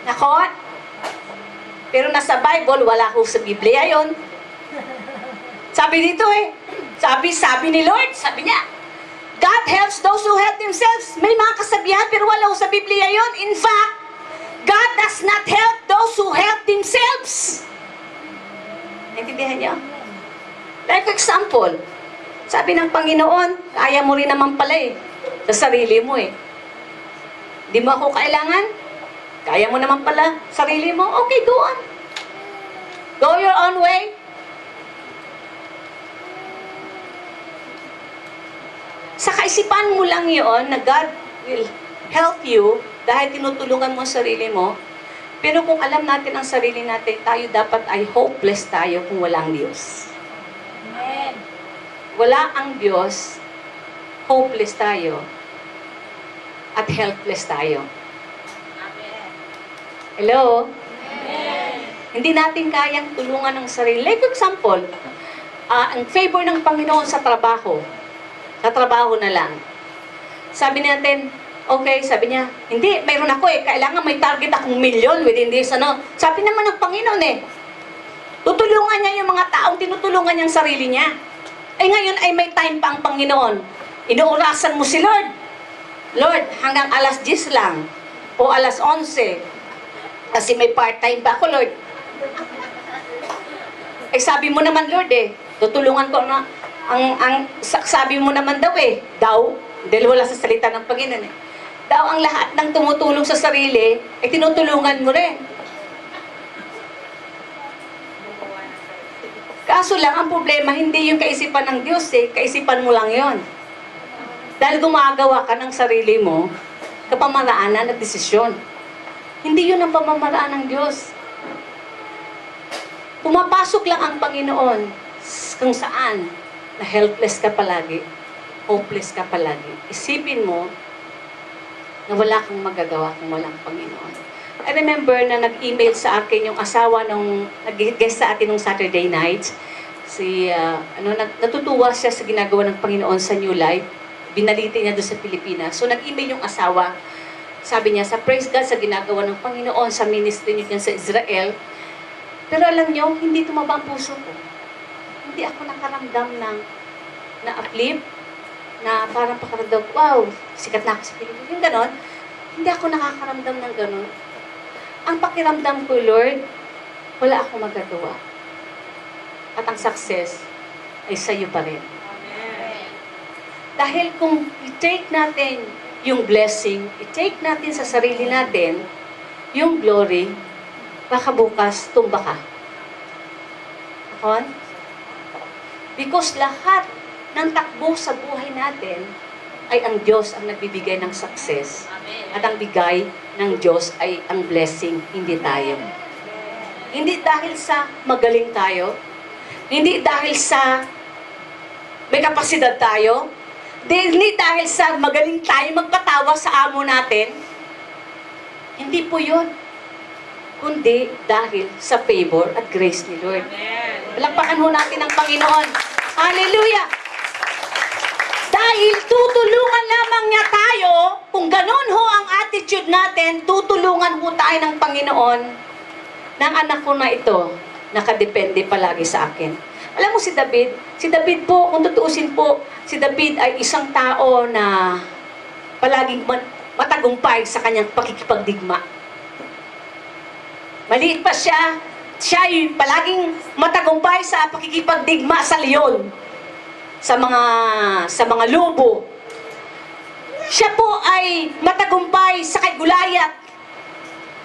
Nako? Pero nasa Bible, wala ko sa Biblia yon. Sabi dito sabi ni Lord, sabi niya, God helps those who help themselves. May mga kasabihan, pero wala ko sa Biblia yon. In fact, God does not help those who help themselves. Naintindihan niyo? Like example, sabi ng Panginoon, kaya mo rin naman pala sa sarili mo Di mo ako kailangan? Kaya mo naman pala sarili mo? Okay, go on. Go your own way. Sa kaisipan mo lang yon na God will help you dahil tinutulungan mo ang sarili mo. Pero kung alam natin ang sarili natin, tayo dapat ay hopeless tayo kung walang Diyos. Amen. Wala ang Diyos, hopeless tayo, at helpless tayo. Amen. Hello? Amen. Hindi natin kayang tulungan ang sarili. Like example, ang favor ng Panginoon sa trabaho na lang. Sabi natin, okay, sabi niya, hindi, mayroon ako kailangan may target akong million within this, Sabi naman ng Panginoon tutulungan niya yung mga taong tinutulungan niyang sarili niya. Ngayon ay may time pa ang Panginoon. Inuurasan mo si Lord. Lord, hanggang alas 10 lang. O alas 11. Kasi may part-time pa ako, Lord. Sabi mo naman, Lord, tutulungan ko na. Sabi mo naman daw, dahil wala sa salita ng Panginoon, daw ang lahat ng tumutulong sa sarili, tinutulungan mo rin. Kaso lang, ang problema, hindi yung kaisipan ng Diyos kaisipan mo lang yon. Dahil gumagawa ka ng sarili mo, kapamaraanan at desisyon. Hindi yun ang pamamaraan ng Diyos. Pumapasok lang ang Panginoon kung saan na helpless ka palagi, hopeless ka palagi. Isipin mo na wala kang magagawa kung walang Panginoon. I remember na nag-email sa akin yung asawa nung nag-guest sa atin nung Saturday night. Natutuwa siya sa ginagawa ng Panginoon sa New Life. Binaliti niya doon sa Pilipinas. So nag-email yung asawa. Sabi niya, sa praise God sa ginagawa ng Panginoon sa ministry niya sa Israel. Pero alam niyo, hindi tumaba ang puso ko. Hindi ako nakaramdam ng na-uplift, na parang pakaramdam, wow, sikat na ako sa Pilipinas. Yung ganon, hindi ako nakakaramdam ng ganon. Ang pakiramdam ko, Lord, wala akong magagawa. At ang success ay sa iyo pa rin. Amen. Dahil kung i-take natin yung blessing, i-take natin sa sarili natin yung glory, baka bukas tumba ka. Akon? Because lahat ng takbo sa buhay natin ay ang Diyos ang nagbibigay ng success. Amen. At ang bigay ng Diyos ay ang blessing, hindi tayo. Hindi dahil sa magaling tayo, hindi dahil sa may kapasidad tayo, hindi dahil sa magaling tayo magpatawa sa amo natin. Hindi po yun. Kundi dahil sa favor at grace ni Lord. Amen. Palakpakan ho natin ang Panginoon. Hallelujah! Dahil tutulungan lamang niya tayo, kung ganun ho ang attitude natin, tutulungan ho tayo ng Panginoon ng anak ko na ito, nakadepende palagi sa akin. Alam mo si David po, kung tutuusin po, si David ay isang tao na palaging matagumpay sa kanyang pakikipagdigma. Maliit pa siya ay palaging matagumpay sa pakikipagdigma sa leon. Sa mga lobo. Siya po ay matagumpay sa kay Goliath.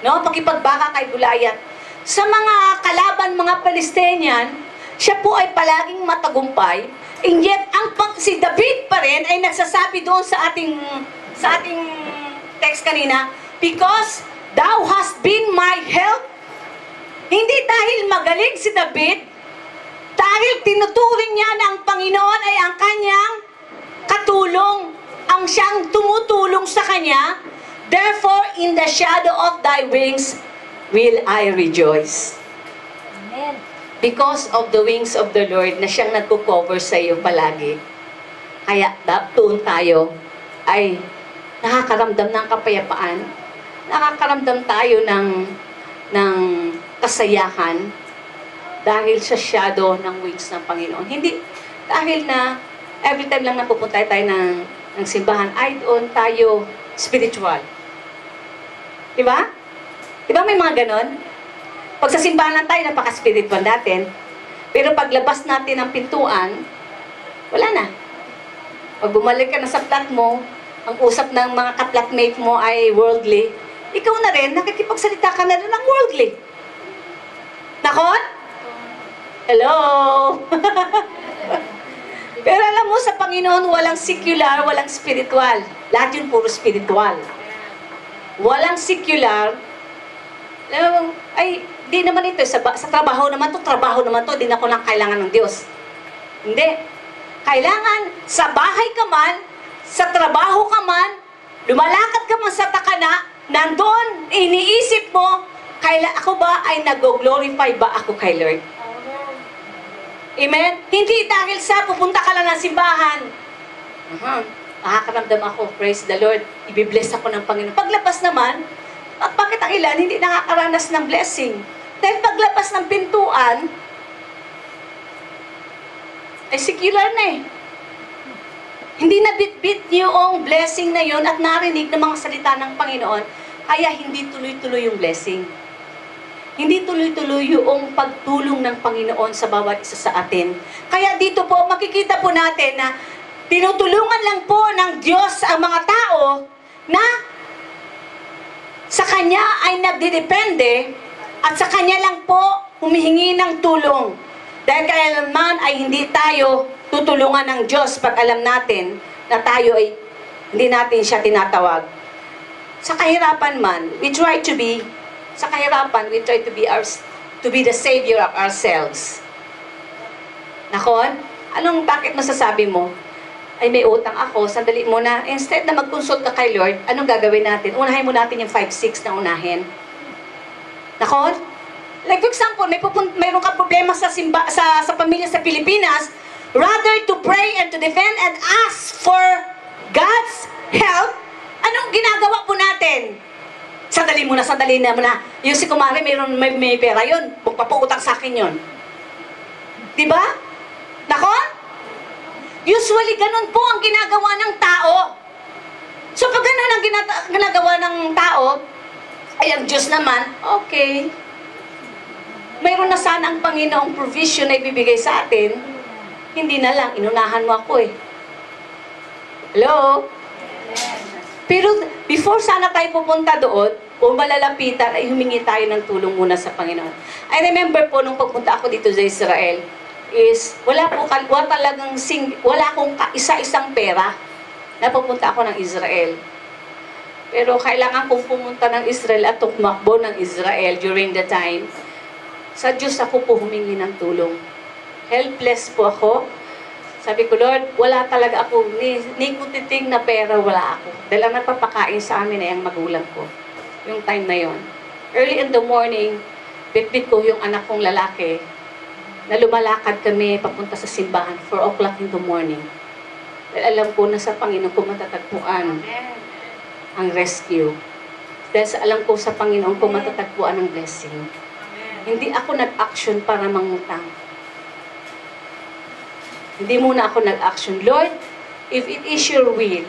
No, pakipagbaka kay Goliath. Sa mga kalaban, mga Palestinian, siya po ay palaging matagumpay. And yet, si David pa rin ay nagsasabi doon sa ating text kanina, because thou hast been my help. Hindi dahil magaling si David, dahil tinuturing niya na ang Panginoon ay ang kanyang katulong, ang siyang tumutulong sa kanya. Therefore, in the shadow of thy wings will I rejoice. Amen. Because of the wings of the Lord na siyang nagko-cover sa iyo palagi. Kaya doon tayo ay nakakaramdam ng kapayapaan, nakakaramdam tayo ng kasayahan dahil sa shadow ng wings ng Panginoon. Hindi dahil na every time lang napupunta tayo ng simbahan, ay doon tayo spiritual. Diba? Diba may mga ganon? Pag sa simbahan lang tayo, napaka-spiritual natin. Pero paglabas natin ng pintuan, wala na. Pag bumalik ka na sa flat mo, ang usap ng mga ka-flatmate mo ay worldly, ikaw na rin, nakikipagsalita ka na rin ng worldly. Nakon? Hello? Pero alam mo, sa Panginoon, walang secular, walang spiritual. Lahat yun puro spiritual. Walang secular. Alam mo, ay, di naman ito. Sa trabaho naman to, di na ko lang kailangan ng Diyos. Hindi. Kailangan, sa bahay ka man, sa trabaho ka man, lumalakad ka man sa takana, nandoon, iniisip mo, ako ba ay nag-glorify ba ako kay Lord? Amen? Hindi dahil sa pupunta ka lang ng simbahan. Makakaramdam ako, praise the Lord, ibibless ako ng Panginoon. Paglabas naman, bakit ang ilan hindi nakakaranas ng blessing? Dahil paglabas ng pintuan, ay secular na eh. Hindi na bit-bit yung blessing na yun at narinig ng mga salita ng Panginoon, kaya hindi tuloy-tuloy yung blessing. Hindi tuloy-tuloy yung pagtulong ng Panginoon sa bawat isa sa atin. Kaya dito po, makikita po natin na tinutulungan lang po ng Diyos ang mga tao na sa Kanya ay nagdidepende at sa Kanya lang po humihingi ng tulong. Dahil kailanman ay hindi tayo tutulungan ng Diyos pag alam natin na tayo ay hindi natin siya tinatawag. Sa kahirapan man, we try to be the savior of ourselves. Nakon? Bakit masasabi mo? Ay may utang ako, sandali muna. Instead na mag-consult ka kay Lord, anong gagawin natin? Unahin mo natin yung 5-6 na unahin. Nakon? Like for example, mayroon ka problema sa pamilya sa Pilipinas, rather to pray and to defend and ask for God's help, anong ginagawa po natin? Sandali muna. Yung si Kumari, may pera yun. Magpapautang sa akin yun. Diba? Nako? Usually, ganun po ang ginagawa ng tao. So, pag ganun ang ginagawa ng tao, ay ang Diyos naman, okay. Mayroon na sana ang Panginoong provision na ibibigay sa atin. Hindi na lang, inunahan mo ako eh. Hello? Pero before sana tayo pupunta doon, o malalapitan, ay humingi tayo ng tulong muna sa Panginoon. I remember po, nung pagpunta ako dito sa Israel, is wala akong isa-isang pera na pupunta ako ng Israel. Pero kailangan kong pumunta ng Israel at tumakbo ng Israel during the time. Sa Diyos ako po humingi ng tulong. Helpless po ako. Sabi ko, Lord, wala talaga ako. Ni kutiting na pera, wala ako. Dahil ang nagpapakain sa amin ay ang magulang ko. Yung time na yon. Early in the morning, bitbit ko yung anak kong lalaki na lumalakad kami papunta sa simbahan 4 o'clock in the morning. Dahil alam ko na sa Panginoon ko matatagpuan ang rescue. Dahil sa alam ko sa Panginoon ko matatagpuan ang blessing. Hindi ako nag-action para mangutang. Hindi muna ako nag-action. Lord, if it is your will,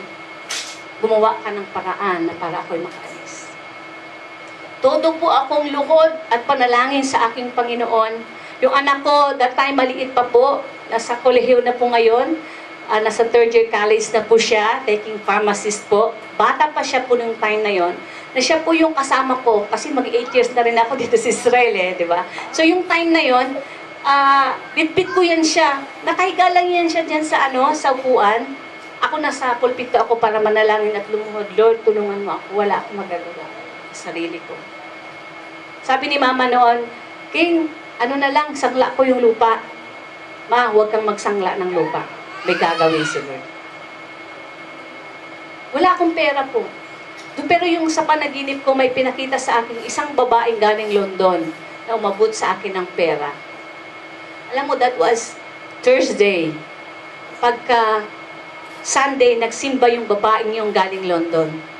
gumawa ka ng paraan na para ako'y makaalis. Todo po akong lukod at panalangin sa aking Panginoon. Yung anak ko, that time maliit pa po, nasa kolehiyo na po ngayon, nasa third year college na po siya, taking pharmacist po. Bata pa siya po nung time na yon, na siya po yung kasama ko, kasi mag-8 years na rin ako dito sa Israel di ba? So yung time na yon, bitbit ko yan siya. Nakahiga lang yan siya dyan sa sa upuan. Ako nasa pulpito ako para manalangin at lumuhod. Lord, tulungan mo ako. Wala akong magagawa sa sarili ko. Sabi ni Mama noon, King, na lang, sangla ko yung lupa. Ma, huwag kang magsangla ng lupa. May gagawin si Lord. Wala akong pera po. Pero yung sa panaginip ko, may pinakita sa akin isang babaeng galing London na umabot sa akin ng pera. Alam mo, that was Thursday. Pagka Sunday, nagsimba yung babaeng yung galing London.